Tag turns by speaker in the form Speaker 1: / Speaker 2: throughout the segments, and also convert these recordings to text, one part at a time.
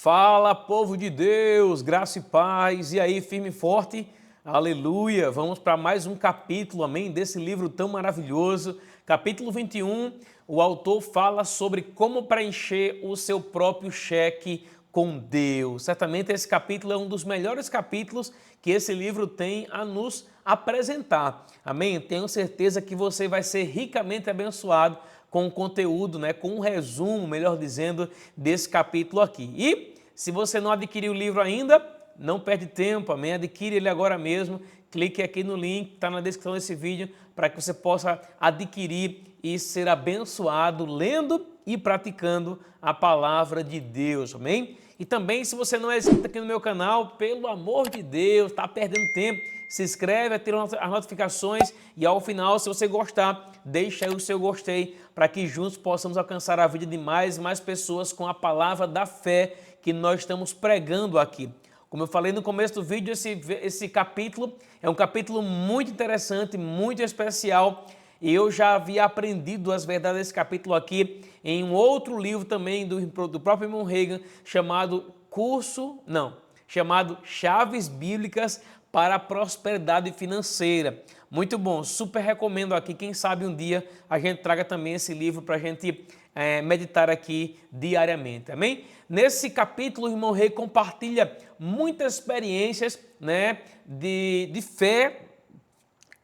Speaker 1: Fala, povo de Deus, graça e paz, e aí, firme e forte? Aleluia! Vamos para mais um capítulo, amém, desse livro tão maravilhoso. Capítulo 21, o autor fala sobre como preencher o seu próprio cheque com Deus. Certamente esse capítulo é um dos melhores capítulos que esse livro tem a nos apresentar, amém? Tenho certeza que você vai ser ricamente abençoado com o conteúdo, com um resumo, melhor dizendo, desse capítulo aqui. E se você não adquiriu o livro ainda, não perde tempo, amém? Adquire ele agora mesmo, clique aqui no link, está na descrição desse vídeo, para que você possa adquirir e ser abençoado lendo e praticando a palavra de Deus, amém? E também, se você não é inscrito aqui no meu canal, pelo amor de Deus, está perdendo tempo, se inscreve, ativa as notificações e ao final, se você gostar, deixa aí o seu gostei para que juntos possamos alcançar a vida de mais e mais pessoas com a palavra da fé que nós estamos pregando aqui. Como eu falei no começo do vídeo, esse capítulo é um capítulo muito interessante, muito especial. E eu já havia aprendido as verdades desse capítulo aqui em um outro livro também do próprio irmão Reagan, chamado Chaves Bíblicas para a Prosperidade Financeira. Muito bom, super recomendo aqui. Quem sabe um dia a gente traga também esse livro para a gente meditar aqui diariamente, amém? Nesse capítulo, o irmão Rei compartilha muitas experiências de fé,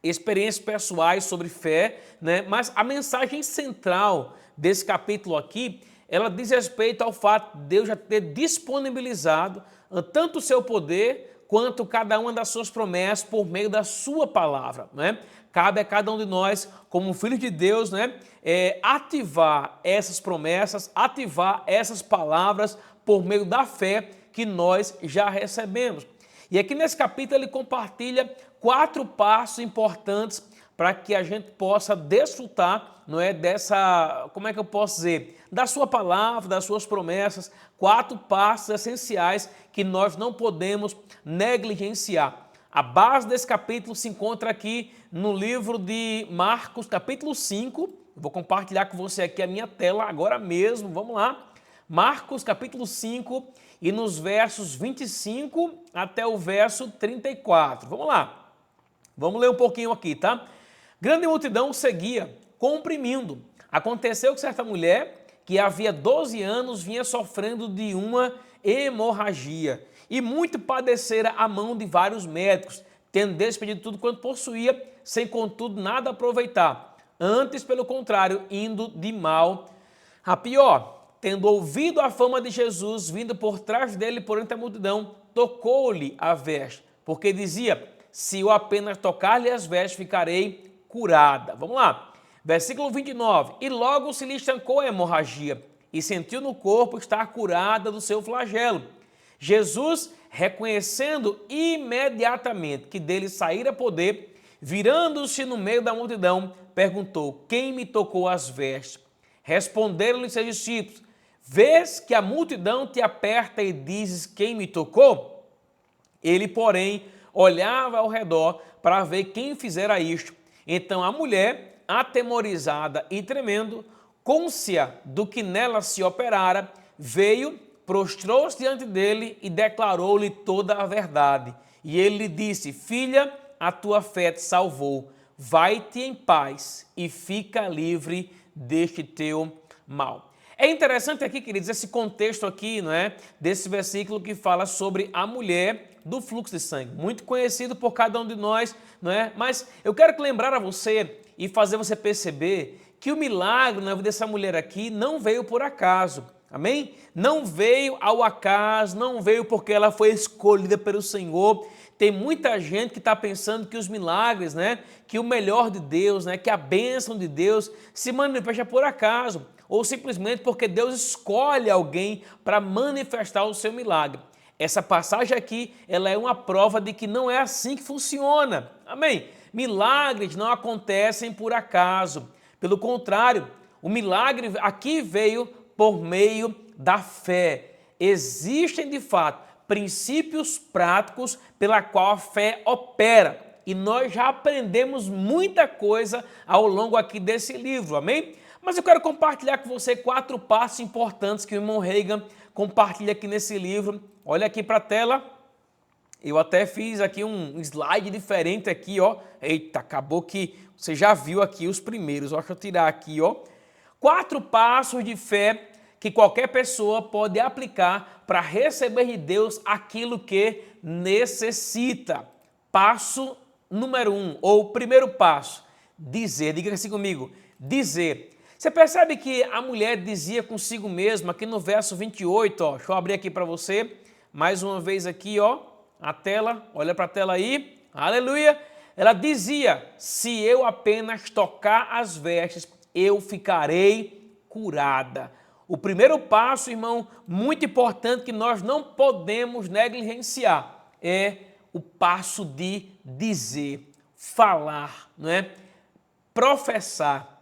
Speaker 1: experiências pessoais sobre fé, mas a mensagem central desse capítulo aqui, ela diz respeito ao fato de Deus já ter disponibilizado tanto o seu poder quanto cada uma das suas promessas por meio da sua palavra, Cabe a cada um de nós, como filhos de Deus, ativar essas promessas, ativar essas palavras por meio da fé que nós já recebemos. E aqui nesse capítulo ele compartilha 4 passos importantes para que a gente possa desfrutar, dessa, como é que eu posso dizer, da sua palavra, das suas promessas, 4 passos essenciais que nós não podemos negligenciar. A base desse capítulo se encontra aqui no livro de Marcos, capítulo 5. Vou compartilhar com você aqui a minha tela agora mesmo, vamos lá. Marcos, capítulo 5 e nos versos 25 até o verso 34. Vamos lá, vamos ler um pouquinho aqui, tá? Grande multidão o seguia, comprimindo. Aconteceu que certa mulher, que havia 12 anos, vinha sofrendo de uma hemorragia e muito padecera a mão de vários médicos, tendo despedido tudo quanto possuía, sem contudo nada aproveitar. Antes, pelo contrário, indo de mal a pior. Tendo ouvido a fama de Jesus, vindo por trás dele por entre a multidão, tocou-lhe a veste, porque dizia, se eu apenas tocar-lhe as vestes, ficarei curada. Vamos lá, versículo 29. E logo se lhe estancou a hemorragia, e sentiu no corpo estar curada do seu flagelo. Jesus, reconhecendo imediatamente que dele saíra poder, virando-se no meio da multidão, perguntou, quem me tocou as vestes? Responderam-lhe seus discípulos, vês que a multidão te aperta e dizes, quem me tocou? Ele, porém, olhava ao redor para ver quem fizera isto. Então a mulher, atemorizada e tremendo, cônscia do que nela se operara, veio, prostrou-se diante dele e declarou-lhe toda a verdade. E ele lhe disse, filha, a tua fé te salvou, vai-te em paz e fica livre deste teu mal. É interessante aqui, queridos, esse contexto aqui, desse versículo que fala sobre a mulher do fluxo de sangue, muito conhecido por cada um de nós, Mas eu quero lembrar a você e fazer você perceber que o milagre na vida dessa mulher aqui não veio por acaso, amém? Não veio ao acaso, não veio porque ela foi escolhida pelo Senhor. Tem muita gente que está pensando que os milagres, que o melhor de Deus, que a bênção de Deus se manifesta por acaso, ou simplesmente porque Deus escolhe alguém para manifestar o seu milagre. Essa passagem aqui, ela é uma prova de que não é assim que funciona, amém? Milagres não acontecem por acaso, pelo contrário, o milagre aqui veio por meio da fé. Existem, de fato, princípios práticos pela qual a fé opera. E nós já aprendemos muita coisa ao longo aqui desse livro, amém? Mas eu quero compartilhar com você 4 passos importantes que o irmão Reagan compartilha aqui nesse livro. Olha aqui para a tela. Eu até fiz aqui um slide diferente aqui, ó. Eita, acabou que você já viu aqui os primeiros. Deixa eu tirar aqui, ó. 4 passos de fé que qualquer pessoa pode aplicar para receber de Deus aquilo que necessita. Passo número 1, ou primeiro passo, dizer. Diga assim comigo, dizer. Você percebe que a mulher dizia consigo mesma, aqui no verso 28, ó. Deixa eu abrir aqui para você, mais uma vez aqui, ó. A tela, olha para a tela aí, aleluia. Ela dizia, se eu apenas tocar as vestes, eu ficarei curada. O primeiro passo, irmão, muito importante que nós não podemos negligenciar, é o passo de dizer, falar, não é? Professar.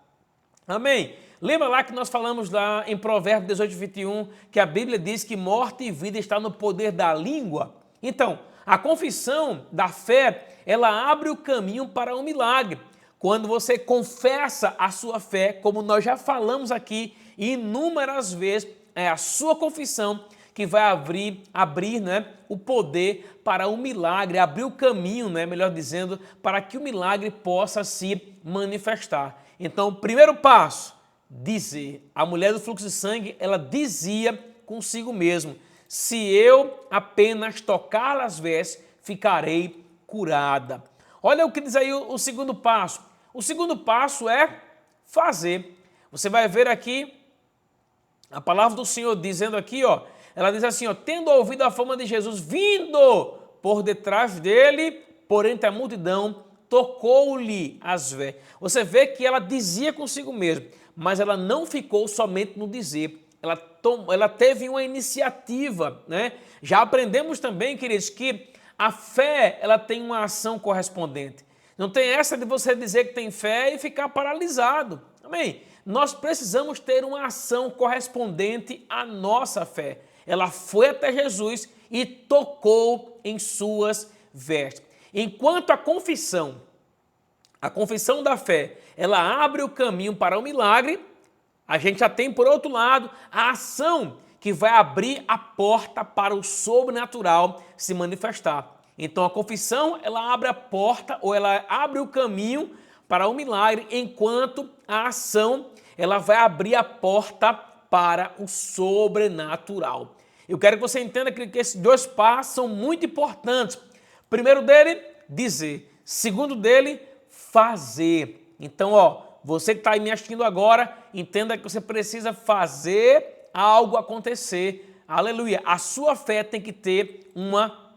Speaker 1: Amém? Lembra lá que nós falamos lá em Provérbios 18, 21, que a Bíblia diz que morte e vida está no poder da língua? Então, a confissão da fé, ela abre o caminho para um milagre. Quando você confessa a sua fé, como nós já falamos aqui inúmeras vezes, é a sua confissão que vai abrir né, o poder para o milagre, abrir o caminho, né, melhor dizendo, para que o milagre possa se manifestar. Então, o primeiro passo, dizer. A mulher do fluxo de sangue, ela dizia consigo mesmo, se eu apenas tocar as vestes, ficarei curada. Olha o que diz aí o segundo passo. O segundo passo é fazer. Você vai ver aqui a palavra do Senhor dizendo aqui, ó, ela diz assim, ó, tendo ouvido a fama de Jesus vindo por detrás dele, por entre a multidão, tocou-lhe as vestes. Você vê que ela dizia consigo mesma, mas ela não ficou somente no dizer. Ela teve uma iniciativa, né? Já aprendemos também, queridos, que a fé, ela tem uma ação correspondente. Não tem essa de você dizer que tem fé e ficar paralisado. Amém? Nós precisamos ter uma ação correspondente à nossa fé. Ela foi até Jesus e tocou em suas vestes. Enquanto a confissão da fé, ela abre o caminho para o milagre, a gente já tem, por outro lado, a ação que vai abrir a porta para o sobrenatural se manifestar. Então, a confissão, ela abre a porta ou ela abre o caminho para o milagre, enquanto a ação, ela vai abrir a porta para o sobrenatural. Eu quero que você entenda que esses 2 passos são muito importantes. Primeiro dele, dizer. Segundo dele, fazer. Então, ó, você que está aí me assistindo agora, entenda que você precisa fazer algo acontecer. Aleluia. A sua fé tem que ter uma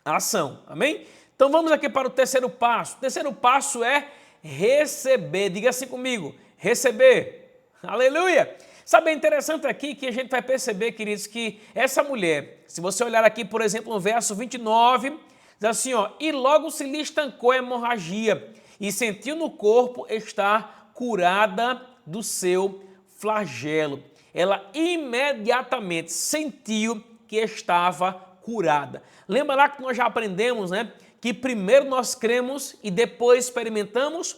Speaker 1: ação. Amém? Então vamos aqui para o terceiro passo. O terceiro passo é receber. Diga assim comigo, receber. Aleluia. Sabe, é interessante aqui que a gente vai perceber, queridos, que essa mulher, se você olhar aqui, por exemplo, no verso 29, diz assim, ó, e logo se lhe estancou a hemorragia e sentiu no corpo estar curada do seu flagelo. Ela imediatamente sentiu que estava curada. Lembra lá que nós já aprendemos, né? Que primeiro nós cremos e depois experimentamos?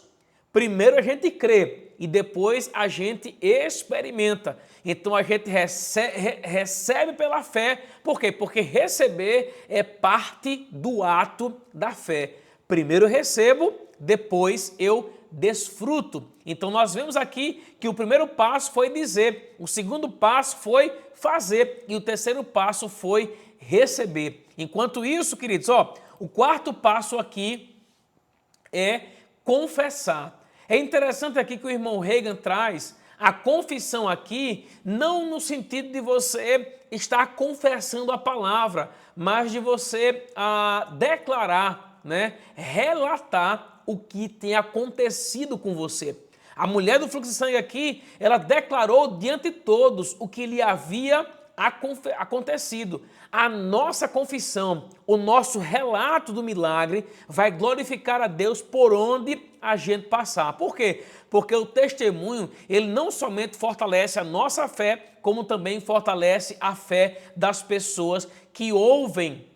Speaker 1: Primeiro a gente crê e depois a gente experimenta. Então a gente recebe pela fé. Por quê? Porque receber é parte do ato da fé. Primeiro eu recebo, depois eu desfruto. Então nós vemos aqui que o primeiro passo foi dizer, o segundo passo foi fazer e o terceiro passo foi receber. Enquanto isso, queridos, ó, o quarto passo aqui é confessar. É interessante aqui que o irmão Reagan traz a confissão aqui, não no sentido de você estar confessando a palavra, mas de você declarar, né, relatar o que tem acontecido com você. A mulher do fluxo de sangue aqui, ela declarou diante de todos o que lhe havia acontecido. A nossa confissão, o nosso relato do milagre vai glorificar a Deus por onde a gente passar. Por quê? Porque o testemunho, ele não somente fortalece a nossa fé, como também fortalece a fé das pessoas que ouvem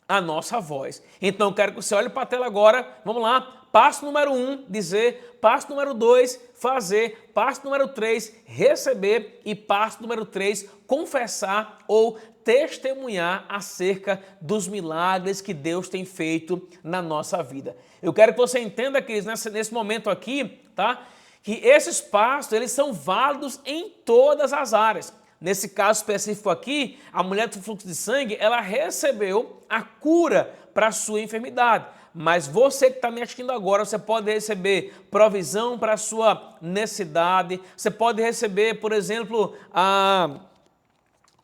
Speaker 1: a nossa voz. Então eu quero que você olhe para a tela agora, vamos lá, passo número 1, dizer, passo número 2, fazer, passo número 3, receber e passo número 3, confessar ou testemunhar acerca dos milagres que Deus tem feito na nossa vida. Eu quero que você entenda, queridos, nesse momento aqui, tá? Que esses passos, eles são válidos em todas as áreas. Nesse caso específico aqui, a mulher do fluxo de sangue, ela recebeu a cura para a sua enfermidade. Mas você que está me assistindo agora, você pode receber provisão para a sua necessidade, você pode receber, por exemplo,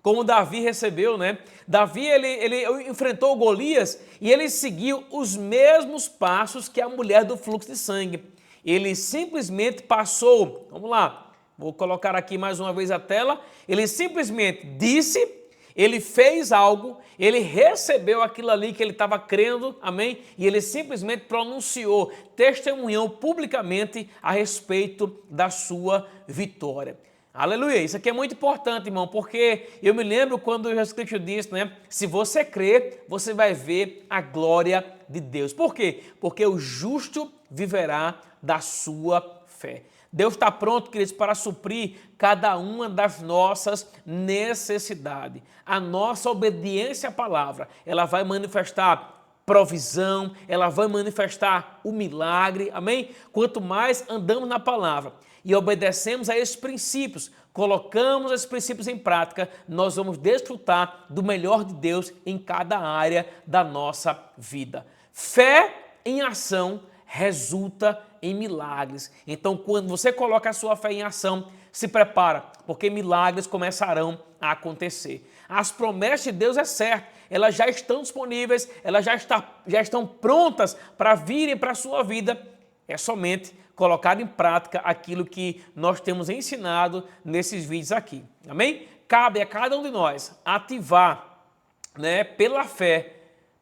Speaker 1: como Davi recebeu, né? Davi, ele enfrentou Golias e ele seguiu os mesmos passos que a mulher do fluxo de sangue. Ele simplesmente passou, vamos lá, vou colocar aqui mais uma vez a tela, ele simplesmente disse, ele fez algo, ele recebeu aquilo ali que ele estava crendo, amém? E ele simplesmente pronunciou, testemunhou publicamente a respeito da sua vitória. Aleluia, isso aqui é muito importante, irmão, porque eu me lembro quando Jesus Cristo disse, né? Se você crer, você vai ver a glória de Deus. Por quê? Porque o justo viverá da sua fé. Deus está pronto, queridos, para suprir cada uma das nossas necessidades. A nossa obediência à palavra, ela vai manifestar provisão, ela vai manifestar o milagre, amém? Quanto mais andamos na palavra e obedecemos a esses princípios, colocamos esses princípios em prática, nós vamos desfrutar do melhor de Deus em cada área da nossa vida. Fé em ação resulta em milagres. Então, quando você coloca a sua fé em ação, se prepara, porque milagres começarão a acontecer. As promessas de Deus é certo, elas já estão disponíveis, elas já estão prontas para virem para a sua vida. É somente colocar em prática aquilo que nós temos ensinado nesses vídeos aqui. Amém? Cabe a cada um de nós ativar, né, pela fé,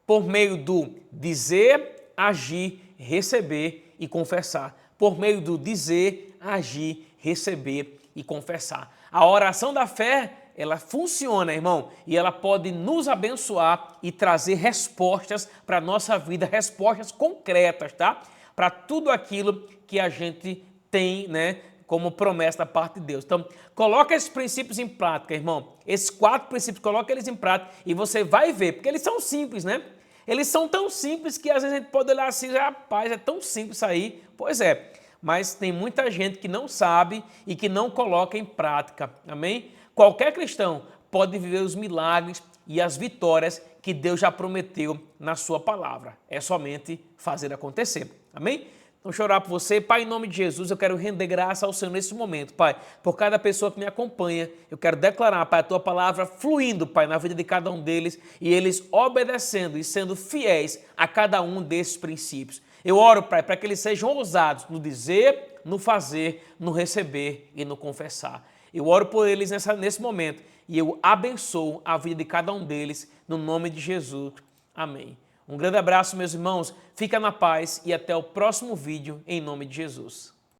Speaker 1: por meio do dizer, agir, receber e confessar. Por meio do dizer, agir, receber e confessar. A oração da fé, ela funciona, irmão, e ela pode nos abençoar e trazer respostas para a nossa vida, respostas concretas, tá? Para tudo aquilo que a gente tem, né, como promessa da parte de Deus. Então, coloca esses princípios em prática, irmão. Esses 4 princípios, coloca eles em prática e você vai ver, porque eles são simples, né? Eles são tão simples que às vezes a gente pode olhar assim, rapaz, é tão simples isso aí. Pois é, mas tem muita gente que não sabe e que não coloca em prática, amém? Qualquer cristão pode viver os milagres e as vitórias que Deus já prometeu na sua palavra. É somente fazer acontecer, amém? Então, chorar por você. Pai, em nome de Jesus, eu quero render graça ao Senhor nesse momento, Pai. Por cada pessoa que me acompanha, eu quero declarar, Pai, a Tua palavra fluindo, Pai, na vida de cada um deles e eles obedecendo e sendo fiéis a cada um desses princípios. Eu oro, Pai, para que eles sejam ousados no dizer, no fazer, no receber e no confessar. Eu oro por eles nesse momento e eu abençoo a vida de cada um deles, no nome de Jesus. Amém. Um grande abraço, meus irmãos, fica na paz e até o próximo vídeo, em nome de Jesus.